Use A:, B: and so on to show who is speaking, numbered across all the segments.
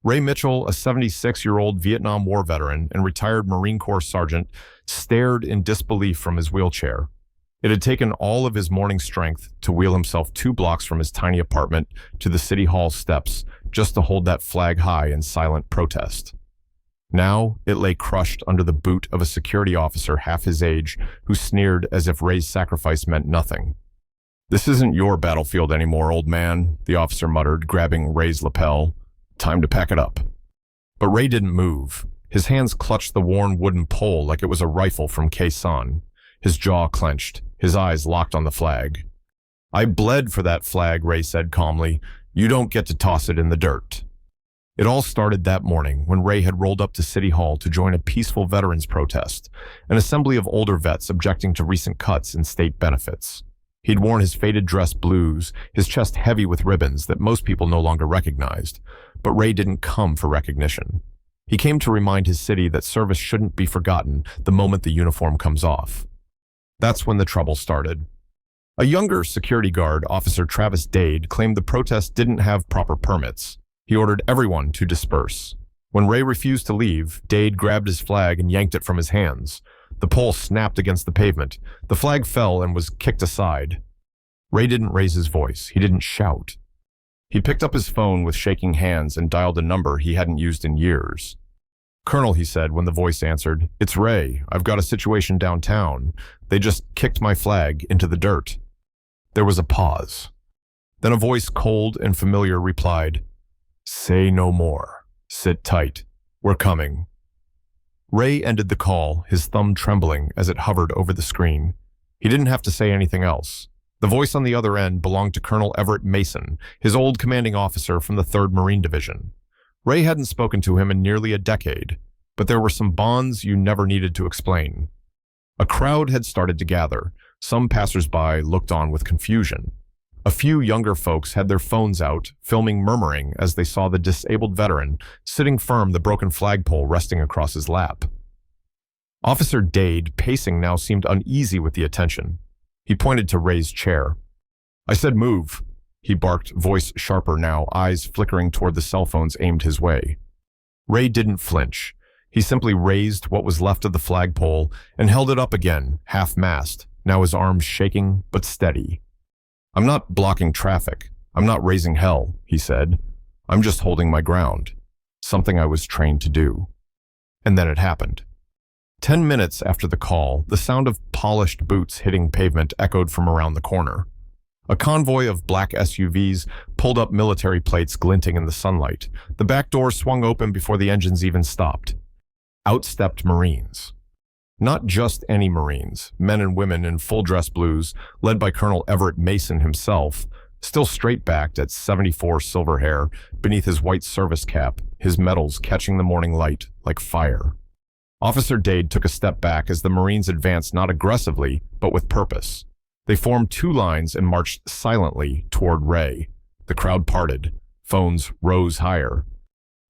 A: Ray Mitchell, a 76-year-old Vietnam War veteran and retired Marine Corps sergeant, stared in disbelief from his wheelchair. It had taken all of his morning strength to wheel himself 2 blocks from his tiny apartment to the city hall steps just to hold that flag high in silent protest. Now it lay crushed under the boot of a security officer half his age who sneered as if Ray's sacrifice meant nothing. "This isn't your battlefield anymore, old man," the officer muttered, grabbing Ray's lapel. "Time to pack it up." But Ray didn't move. His hands clutched the worn wooden pole like it was a rifle from Khe-Sanh. His jaw clenched, his eyes locked on the flag. "I bled for that flag," Ray said calmly. "You don't get to toss it in the dirt." It all started that morning when Ray had rolled up to City Hall to join a peaceful veterans protest, an assembly of older vets objecting to recent cuts in state benefits. He'd worn his faded dress blues, his chest heavy with ribbons that most people no longer recognized. But Ray didn't come for recognition. He came to remind his city that service shouldn't be forgotten the moment the uniform comes off. That's when the trouble started. A younger security guard, Officer Travis Dade, claimed the protest didn't have proper permits. He ordered everyone to disperse. When Ray refused to leave, Dade grabbed his flag and yanked it from his hands. The pole snapped against the pavement. The flag fell and was kicked aside. Ray didn't raise his voice. He didn't shout. He picked up his phone with shaking hands and dialed a number he hadn't used in years. "Colonel," he said when the voice answered, "it's Ray. I've got a situation downtown. They just kicked my flag into the dirt." There was a pause. Then a voice cold and familiar replied, "Say no more. Sit tight. We're coming." Ray ended the call, his thumb trembling as it hovered over the screen. He didn't have to say anything else. The voice on the other end belonged to Colonel Everett Mason, his old commanding officer from the 3rd Marine Division. Ray hadn't spoken to him in nearly a decade, but there were some bonds you never needed to explain. A crowd had started to gather. Some passersby looked on with confusion. A few younger folks had their phones out, filming murmuring as they saw the disabled veteran sitting firm, the broken flagpole resting across his lap. Officer Dade, pacing now, seemed uneasy with the attention. He pointed to Ray's chair. "I said move," he barked, voice sharper now, eyes flickering toward the cell phones aimed his way. Ray didn't flinch. He simply raised what was left of the flagpole and held it up again, half-mast, now his arms shaking but steady. "I'm not blocking traffic. I'm not raising hell," he said. "I'm just holding my ground. Something I was trained to do." And then it happened. 10 minutes after the call, the sound of polished boots hitting pavement echoed from around the corner. A convoy of black SUVs pulled up, military plates glinting in the sunlight. The back door swung open before the engines even stopped. Out stepped Marines. Not just any Marines, men and women in full-dress blues, led by Colonel Everett Mason himself, still straight-backed at 74 silver hair beneath his white service cap, his medals catching the morning light like fire. Officer Dade took a step back as the Marines advanced not aggressively, but with purpose. They formed 2 lines and marched silently toward Ray. The crowd parted. Phones rose higher.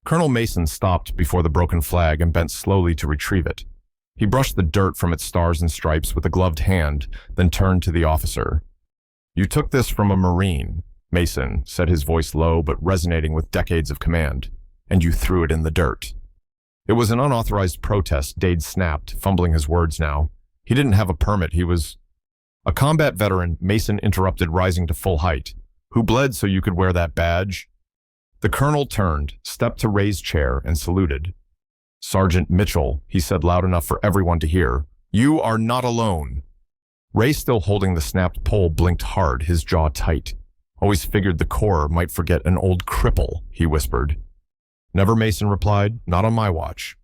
A: Colonel Mason stopped before the broken flag and bent slowly to retrieve it. He brushed the dirt from its stars and stripes with a gloved hand, then turned to the officer. "You took this from a Marine," Mason said, his voice low but resonating with decades of command, "and you threw it in the dirt." It was an unauthorized protest, Dade snapped, fumbling his words now. He didn't have a permit, he was... "A combat veteran," Mason interrupted, rising to full height. "Who bled so you could wear that badge?" The colonel turned, stepped to Ray's chair, and saluted. "Sergeant Mitchell," he said loud enough for everyone to hear, "you are not alone." Ray, still holding the snapped pole, blinked hard, his jaw tight. "Always figured the Corps might forget an old cripple," he whispered. "Never," Mason replied. "Not on my watch."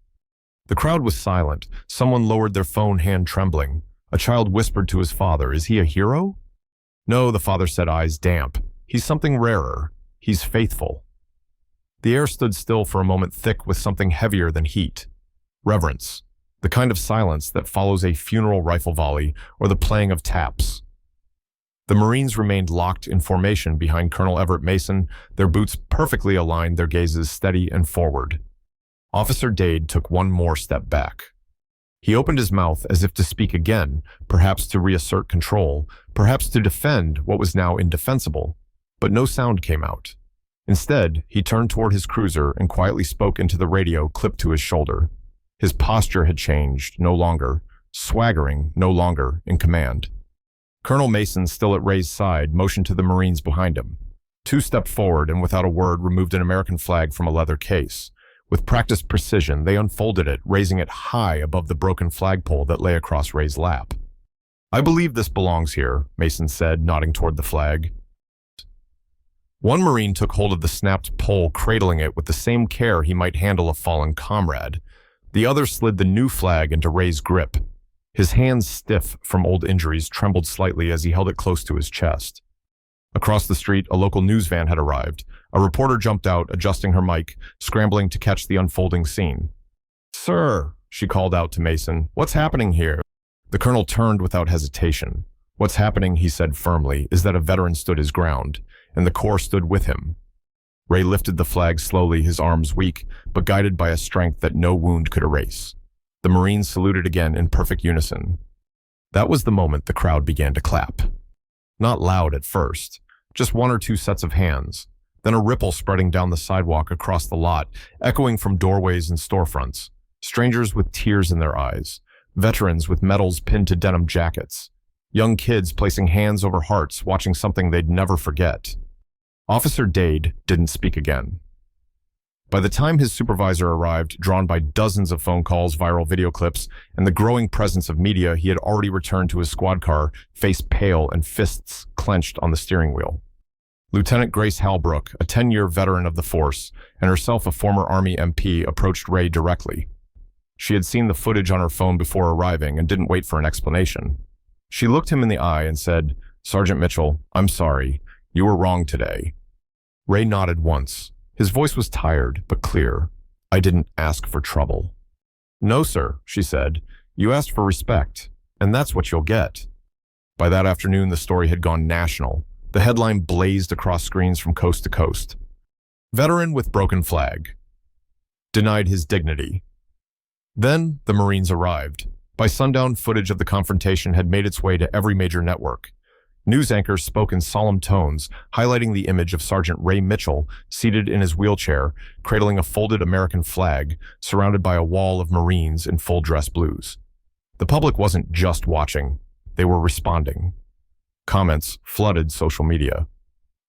A: The crowd was silent. Someone lowered their phone, hand trembling. A child whispered to his father, "Is he a hero?" "No," the father said, eyes damp. "He's something rarer. He's faithful." The air stood still for a moment, thick with something heavier than heat. Reverence. The kind of silence that follows a funeral rifle volley or the playing of taps. The Marines remained locked in formation behind Colonel Everett Mason, their boots perfectly aligned, their gazes steady and forward. Officer Dade took one more step back. He opened his mouth as if to speak again, perhaps to reassert control, perhaps to defend what was now indefensible, but no sound came out. Instead, he turned toward his cruiser and quietly spoke into the radio clipped to his shoulder. His posture had changed, no longer swaggering, no longer in command. Colonel Mason, still at Ray's side, motioned to the Marines behind him. Two stepped forward and without a word removed an American flag from a leather case. With practiced precision, they unfolded it, raising it high above the broken flagpole that lay across Ray's lap. "I believe this belongs here," Mason said, nodding toward the flag. One Marine took hold of the snapped pole, cradling it with the same care he might handle a fallen comrade. The other slid the new flag into Ray's grip. His hands, stiff from old injuries, trembled slightly as he held it close to his chest. Across the street, a local news van had arrived. A reporter jumped out, adjusting her mic, scrambling to catch the unfolding scene. "Sir," she called out to Mason, "what's happening here?" The colonel turned without hesitation. "What's happening," he said firmly, "is that a veteran stood his ground, and the Corps stood with him." Ray lifted the flag slowly, his arms weak, but guided by a strength that no wound could erase. The Marines saluted again in perfect unison. That was the moment the crowd began to clap. Not loud at first, just one or two sets of hands, then a ripple spreading down the sidewalk across the lot, echoing from doorways and storefronts. Strangers with tears in their eyes, veterans with medals pinned to denim jackets, young kids placing hands over hearts, watching something they'd never forget. Officer Dade didn't speak again. By the time his supervisor arrived, drawn by dozens of phone calls, viral video clips, and the growing presence of media, he had already returned to his squad car, face pale and fists clenched on the steering wheel. Lieutenant Grace Halbrook, a 10-year veteran of the force, and herself a former Army MP, approached Ray directly. She had seen the footage on her phone before arriving and didn't wait for an explanation. She looked him in the eye and said, "Sergeant Mitchell, I'm sorry. You were wrong today." Ray nodded once. His voice was tired, but clear. "I didn't ask for trouble." "No, sir," she said. "You asked for respect, and that's what you'll get." By that afternoon, the story had gone national. The headline blazed across screens from coast to coast. "Veteran with broken flag. Denied his dignity." Then the Marines arrived. By sundown, footage of the confrontation had made its way to every major network. News anchors spoke in solemn tones, highlighting the image of Sergeant Ray Mitchell seated in his wheelchair, cradling a folded American flag, surrounded by a wall of Marines in full dress blues. The public wasn't just watching, they were responding. Comments flooded social media.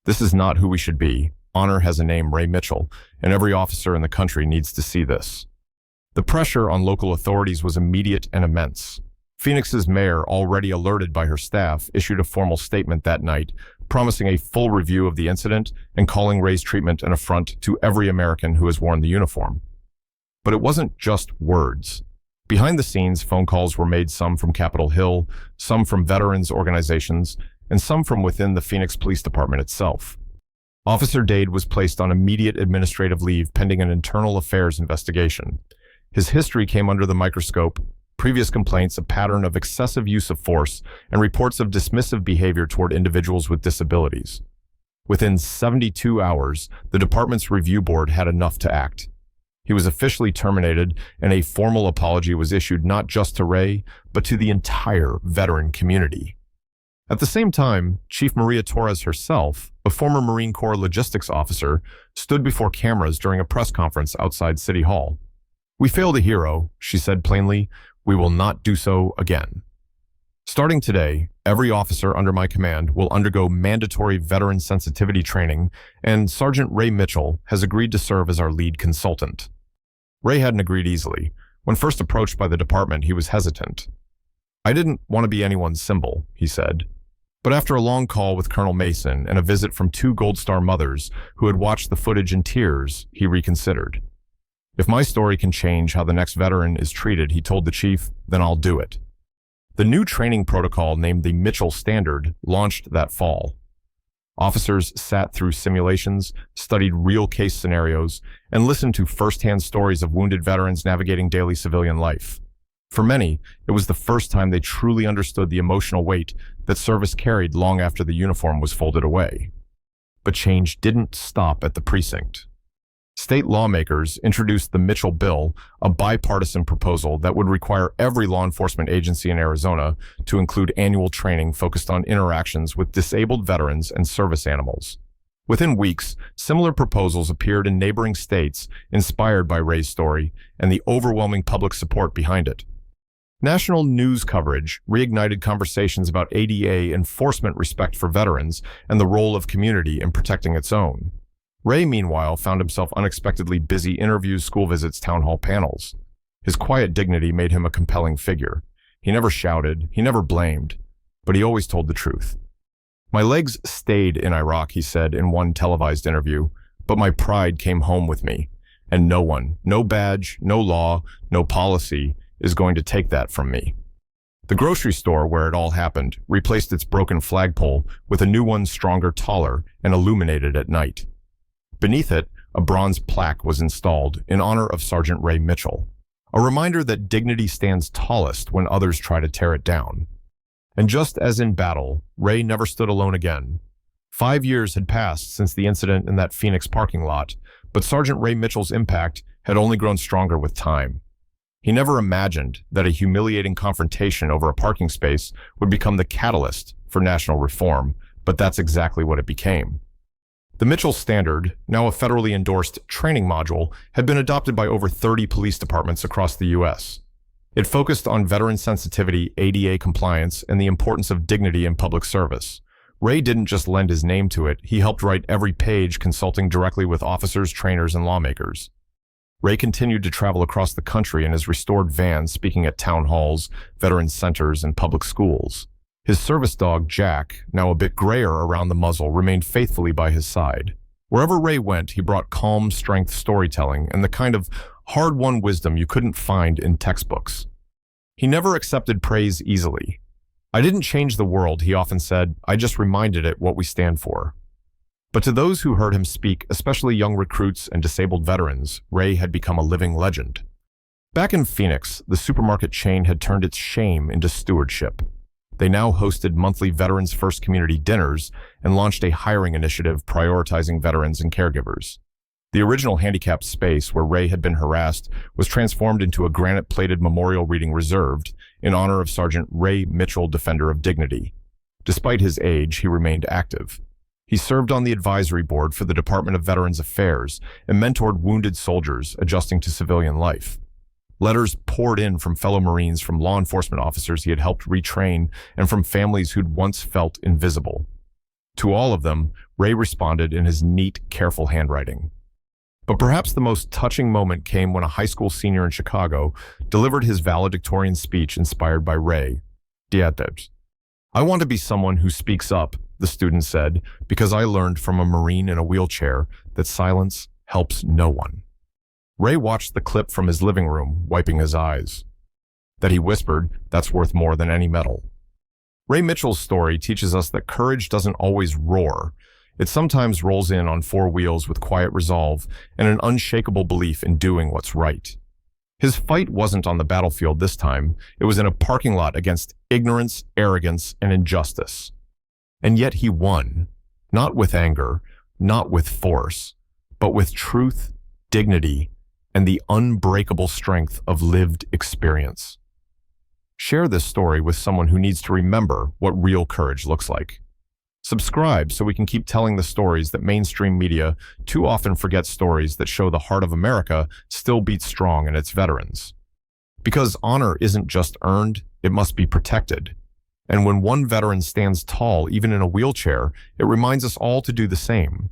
A: "This is not who we should be. Honor has a name, Ray Mitchell, and every officer in the country needs to see this." The pressure on local authorities was immediate and immense. Phoenix's mayor, already alerted by her staff, issued a formal statement that night, promising a full review of the incident and calling Ray's treatment an affront to every American who has worn the uniform. But it wasn't just words. Behind the scenes, phone calls were made, some from Capitol Hill, some from veterans organizations, and some from within the Phoenix Police Department itself. Officer Dade was placed on immediate administrative leave pending an internal affairs investigation. His history came under the microscope: previous complaints, a pattern of excessive use of force, and reports of dismissive behavior toward individuals with disabilities. Within 72 hours, the department's review board had enough to act. He was officially terminated, and a formal apology was issued not just to Ray, but to the entire veteran community. At the same time, Chief Maria Torres herself, a former Marine Corps logistics officer, stood before cameras during a press conference outside City Hall. "We failed a hero," she said plainly. "We will not do so again. Starting today, every officer under my command will undergo mandatory veteran sensitivity training, and Sergeant Ray Mitchell has agreed to serve as our lead consultant." Ray hadn't agreed easily. When first approached by the department, he was hesitant. "I didn't want to be anyone's symbol," he said. But after a long call with Colonel Mason and a visit from two Gold Star mothers who had watched the footage in tears, he reconsidered. "If my story can change how the next veteran is treated," he told the chief, "then I'll do it." The new training protocol, named the Mitchell Standard, launched that fall. Officers sat through simulations, studied real case scenarios, and listened to firsthand stories of wounded veterans navigating daily civilian life. For many, it was the first time they truly understood the emotional weight that service carried long after the uniform was folded away. But change didn't stop at the precinct. State lawmakers introduced the Mitchell Bill, a bipartisan proposal that would require every law enforcement agency in Arizona to include annual training focused on interactions with disabled veterans and service animals. Within weeks, similar proposals appeared in neighboring states inspired by Ray's story and the overwhelming public support behind it. National news coverage reignited conversations about ADA enforcement, respect for veterans, and the role of community in protecting its own. Ray, meanwhile, found himself unexpectedly busy interviews, school visits, town hall panels. His quiet dignity made him a compelling figure. He never shouted, he never blamed, but he always told the truth. "My legs stayed in Iraq," he said in one televised interview, "but my pride came home with me, and no one, no badge, no law, no policy, is going to take that from me." The grocery store where it all happened replaced its broken flagpole with a new one, stronger, taller, and illuminated at night. Beneath it, a bronze plaque was installed in honor of Sergeant Ray Mitchell, a reminder that dignity stands tallest when others try to tear it down. And just as in battle, Ray never stood alone again. 5 years had passed since the incident in that Phoenix parking lot, but Sergeant Ray Mitchell's impact had only grown stronger with time. He never imagined that a humiliating confrontation over a parking space would become the catalyst for national reform, but that's exactly what it became. The Mitchell Standard, now a federally endorsed training module, had been adopted by over 30 police departments across the U.S. It focused on veteran sensitivity, ADA compliance, and the importance of dignity in public service. Ray didn't just lend his name to it, he helped write every page, consulting directly with officers, trainers, and lawmakers. Ray continued to travel across the country in his restored van, speaking at town halls, veteran centers, and public schools. His service dog, Jack, now a bit grayer around the muzzle, remained faithfully by his side. Wherever Ray went, he brought calm, strength storytelling and the kind of hard-won wisdom you couldn't find in textbooks. He never accepted praise easily. "I didn't change the world," he often said, "I just reminded it what we stand for." But to those who heard him speak, especially young recruits and disabled veterans, Ray had become a living legend. Back in Phoenix, the supermarket chain had turned its shame into stewardship. They now hosted monthly Veterans First community dinners and launched a hiring initiative prioritizing veterans and caregivers. The original handicapped space where Ray had been harassed was transformed into a granite-plated memorial reading reserved in honor of Sergeant Ray Mitchell, Defender of Dignity. Despite his age, he remained active. He served on the advisory board for the Department of Veterans Affairs and mentored wounded soldiers adjusting to civilian life. Letters poured in from fellow Marines, from law enforcement officers he had helped retrain, and from families who'd once felt invisible. To all of them, Ray responded in his neat, careful handwriting. But perhaps the most touching moment came when a high school senior in Chicago delivered his valedictorian speech inspired by Ray. "Diateps. I want to be someone who speaks up," the student said, "because I learned from a Marine in a wheelchair that silence helps no one." Ray watched the clip from his living room, wiping his eyes. That he whispered, "That's worth more than any medal." Ray Mitchell's story teaches us that courage doesn't always roar. It sometimes rolls in on 4 wheels with quiet resolve and an unshakable belief in doing what's right. His fight wasn't on the battlefield this time. It was in a parking lot against ignorance, arrogance, and injustice. And yet he won, not with anger, not with force, but with truth, dignity, and the unbreakable strength of lived experience. Share this story with someone who needs to remember what real courage looks like. Subscribe so we can keep telling the stories that mainstream media too often forgets, stories that show the heart of America still beats strong in its veterans. Because honor isn't just earned, it must be protected. And when one veteran stands tall, even in a wheelchair, it reminds us all to do the same.